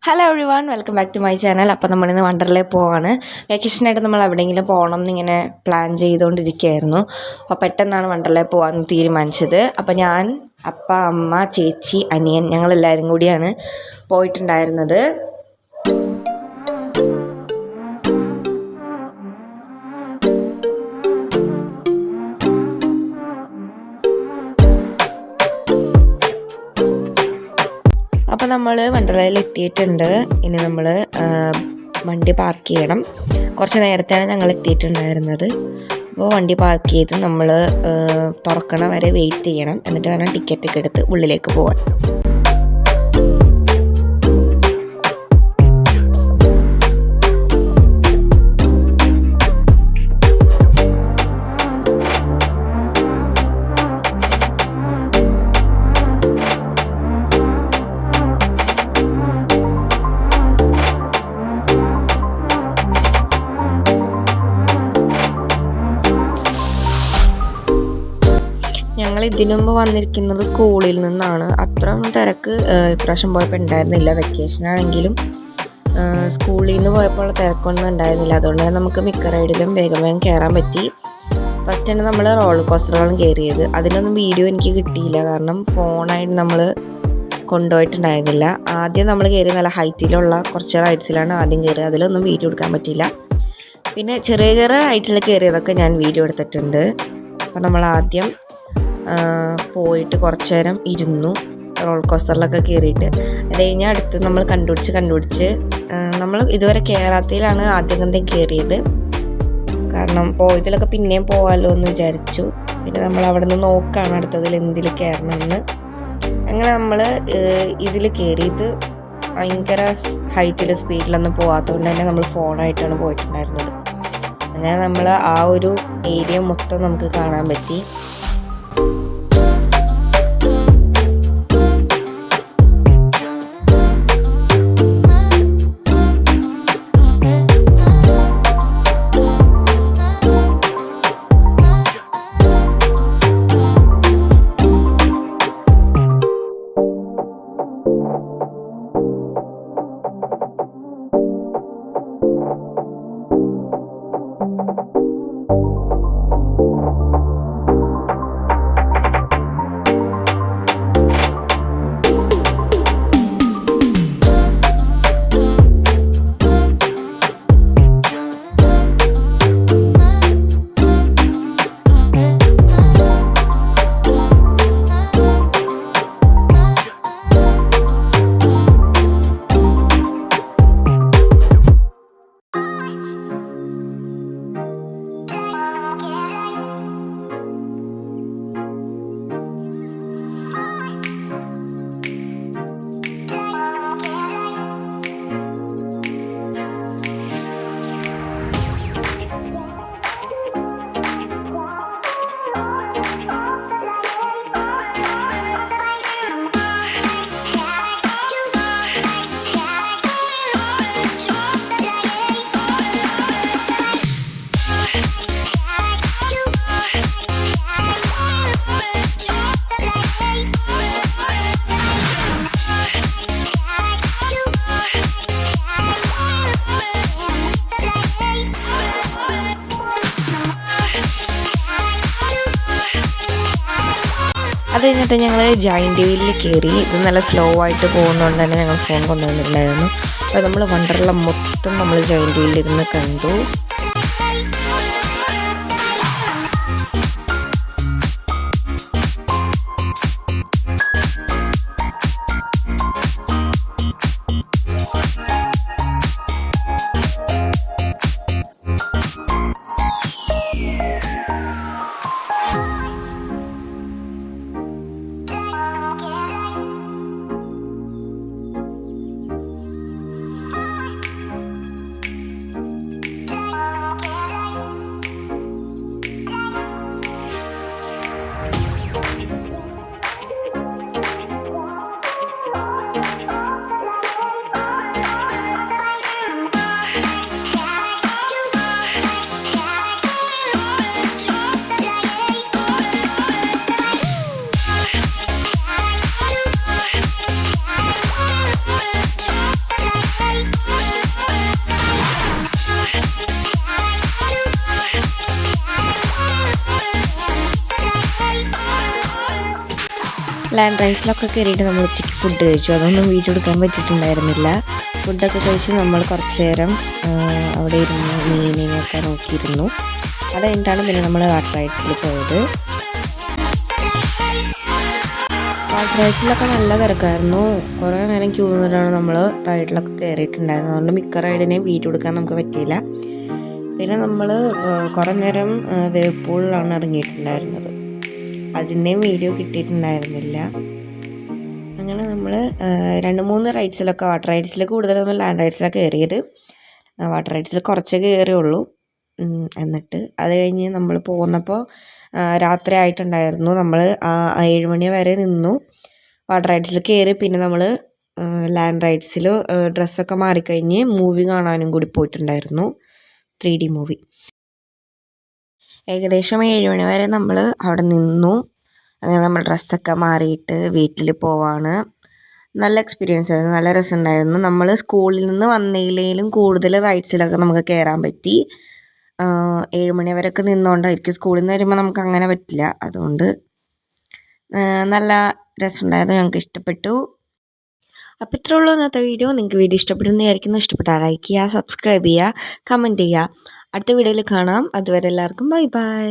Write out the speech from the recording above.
Hello everyone welcome back to my channel. അപ്പോൾ നമ്മളിന്ന് വണ്ടർലേ പോവാണ്. വെക്കേഷനായിട്ട് നമ്മൾ എവിടെയെങ്കിലും പോകണം എന്നിങ്ങനെ പ്ലാൻ ചെയ്തുകൊണ്ടിരിക്കുകയായിരുന്നു. അപ്പോൾ പെട്ടെന്നാണ് വണ്ടർലേ പോകാൻ തീരുമാനിച്ചത്. അപ്പോൾ ഞാൻ, അപ്പ, അമ്മ, ചേച്ചി, അനിയൻ ഞങ്ങളെല്ലാവരും കൂടിയാണ് പോയിട്ടുണ്ടായിരുന്നത്. അപ്പോൾ നമ്മൾ വണ്ടർലയിൽ എത്തിയിട്ടുണ്ട്. ഇനി നമ്മൾ വണ്ടി പാർക്ക് ചെയ്യണം. കുറച്ച് നേരത്തെയാണ് ഞങ്ങൾ എത്തിയിട്ടുണ്ടായിരുന്നത്. അപ്പോൾ വണ്ടി പാർക്ക് ചെയ്ത് നമ്മൾ തുറക്കണ വരെ വെയിറ്റ് ചെയ്യണം. എന്നിട്ട് വേണം ടിക്കറ്റൊക്കെ എടുത്ത് ഉള്ളിലേക്ക് പോകാൻ. ഞങ്ങൾ ഇതിനു മുമ്പ് വന്നിരിക്കുന്നത് സ്കൂളിൽ നിന്നാണ്. അത്ര ഒന്നും തിരക്ക് ഇപ്രാവശ്യം പോയപ്പോൾ ഉണ്ടായിരുന്നില്ല. വെക്കേഷനാണെങ്കിലും സ്കൂളിൽ നിന്ന് പോയപ്പോൾ തിരക്കൊന്നും ഉണ്ടായിരുന്നില്ല. അതുകൊണ്ട് തന്നെ നമുക്ക് മിക്ക റൈഡിലും വേഗം കയറാൻ പറ്റി. ഫസ്റ്റ് തന്നെ നമ്മൾ റോളർ കോസ്റ്ററുകളും കയറിയത്. അതിലൊന്നും വീഡിയോ എനിക്ക് കിട്ടിയില്ല, കാരണം ഫോണായിട്ട് നമ്മൾ കൊണ്ടുപോയിട്ടുണ്ടായിരുന്നില്ല. ആദ്യം നമ്മൾ കയറി നല്ല ഹൈറ്റിലുള്ള കുറച്ച് റൈഡ്സിലാണ് ആദ്യം കയറിയത്. അതിലൊന്നും വീഡിയോ എടുക്കാൻ പറ്റിയില്ല. പിന്നെ ചെറിയ ചെറിയ റൈഡ്സിൽ കയറിയതൊക്കെ ഞാൻ വീഡിയോ എടുത്തിട്ടുണ്ട്. അപ്പോൾ നമ്മൾ ആദ്യം പോയിട്ട് കുറച്ച് നേരം ഇരുന്നു റോളർ കോസ്റ്ററിലൊക്കെ കയറിയിട്ട്. അത് കഴിഞ്ഞാൽ അടുത്ത് നമ്മൾ കണ്ടുപിടിച്ച് നമ്മൾ ഇതുവരെ കയറാത്തതിലാണ് ആദ്യം കയറിയത്. കാരണം പോയതിലൊക്കെ പിന്നെയും പോകാമല്ലോ എന്ന് വിചാരിച്ചു. പിന്നെ നമ്മൾ അവിടെ നിന്ന് നോക്കുകയാണ് അടുത്തതിൽ എന്തിൽ കയറണമെന്ന്. അങ്ങനെ നമ്മൾ ഇതിൽ കയറിയത് ഭയങ്കര ഹൈറ്റിൽ സ്പീഡിലൊന്നും പോകാത്തതുകൊണ്ട് തന്നെ നമ്മൾ ഫോണായിട്ടാണ് പോയിട്ടുണ്ടായിരുന്നത്. അങ്ങനെ നമ്മൾ ആ ഒരു ഏരിയ മൊത്തം നമുക്ക് കാണാൻ പറ്റി. അത് കഴിഞ്ഞിട്ട് ഞങ്ങൾ ജയൻറ്റ് വീലിൽ കയറി. ഇത് നല്ല സ്ലോ ആയിട്ട് പോകുന്നതുകൊണ്ട് തന്നെ ഞങ്ങൾ ഫോൺ കൊണ്ടുവന്നിട്ടുണ്ടായിരുന്നു. അപ്പോൾ നമ്മൾ വണ്ടർല മൊത്തം നമ്മൾ ജയൻറ്റ് വീലിലിരുന്ന് കണ്ടു. ലാൻഡ് റൈസിലൊക്കെ കയറിയിട്ട് നമ്മൾ ഉച്ചയ്ക്ക് ഫുഡ് കഴിച്ചു. അതൊന്നും വീഡിയോ എടുക്കാൻ പറ്റിയിട്ടുണ്ടായിരുന്നില്ല. ഫുഡൊക്കെ കഴിച്ച് നമ്മൾ കുറച്ച് നേരം അവിടെ ഇരുന്ന് മീനിനെയൊക്കെ നോക്കിയിരുന്നു. അത് കഴിഞ്ഞിട്ടാണ് പിന്നെ നമ്മൾ വാട്ടർ റൈഡ്സിൽ പോയത്. വാട്ടർ റൈഡ്സിലൊക്കെ നല്ല തിരക്കായിരുന്നു. കുറേ നേരം ക്യൂ നിന്നിട്ടാണ് നമ്മൾ റൈഡിലൊക്കെ കയറിയിട്ടുണ്ടായിരുന്നത്. അതുകൊണ്ട് മിക്ക റൈഡിനെയും വീഡിയോ എടുക്കാൻ നമുക്ക് പറ്റിയില്ല. പിന്നെ നമ്മൾ കുറേ നേരം വേവ് പൂളിലാണ് ഇറങ്ങിയിട്ടുണ്ടായിരുന്നത്. അതിൻ്റെയും വീഡിയോ കിട്ടിയിട്ടുണ്ടായിരുന്നില്ല. അങ്ങനെ നമ്മൾ 2-3 റൈഡ്സിലൊക്കെ വാട്ടർ റൈഡ്സിൽ കൂടുതൽ നമ്മൾ ലാൻഡ് റൈഡ്സിലൊക്കെ കയറിയത്. വാട്ടർ റൈഡ്സിൽ കുറച്ചേ കയറിയുള്ളൂ. എന്നിട്ട് അത് കഴിഞ്ഞ് നമ്മൾ പോന്നപ്പോൾ രാത്രി ആയിട്ടുണ്ടായിരുന്നു. നമ്മൾ 7 മണി വരെ നിന്നു. വാട്ടർ റൈഡ്സിൽ കയറി പിന്നെ നമ്മൾ ലാൻഡ് റൈഡ്സിൽ ഡ്രസ്സൊക്കെ മാറിക്കഴിഞ്ഞ് മൂവി കാണാനും കൂടി പോയിട്ടുണ്ടായിരുന്നു. 3D movie. ഏകദേശം 7 മണി വരെ നമ്മൾ അവിടെ നിന്നു. അങ്ങനെ നമ്മൾ ഡ്രസ്സൊക്കെ മാറിയിട്ട് വീട്ടിൽ പോവാണ്. നല്ല എക്സ്പീരിയൻസ് ആയിരുന്നു, നല്ല രസമുണ്ടായിരുന്നു. നമ്മൾ സ്കൂളിൽ നിന്ന് വന്നതിലേലും കൂടുതൽ റൈഡ്സിലൊക്കെ നമുക്ക് കയറാൻ പറ്റി. 7 മണി വരെയൊക്കെ നിന്നുകൊണ്ടായിരിക്കും. സ്കൂളിൽ നിന്ന് വരുമ്പോൾ നമുക്ക് അങ്ങനെ പറ്റില്ല. അതുകൊണ്ട് നല്ല രസമുണ്ടായിരുന്നു, ഞങ്ങൾക്ക് ഇഷ്ടപ്പെട്ടു. അപ്പോൾ ഇത്രേ ഉള്ളൂ ഇന്നത്തെ വീഡിയോ. നിങ്ങൾക്ക് വീഡിയോ ഇഷ്ടപ്പെടുന്നതായിരിക്കുന്നു. ഇഷ്ടപ്പെട്ടാൽ ലൈക്ക് ചെയ്യുക, സബ്സ്ക്രൈബ് ചെയ്യുക, കമൻറ്റ് ചെയ്യുക. അടുത്ത വീഡിയോയിൽ കാണാം. അതുവരെ എല്ലാവർക്കും ബൈ ബൈ.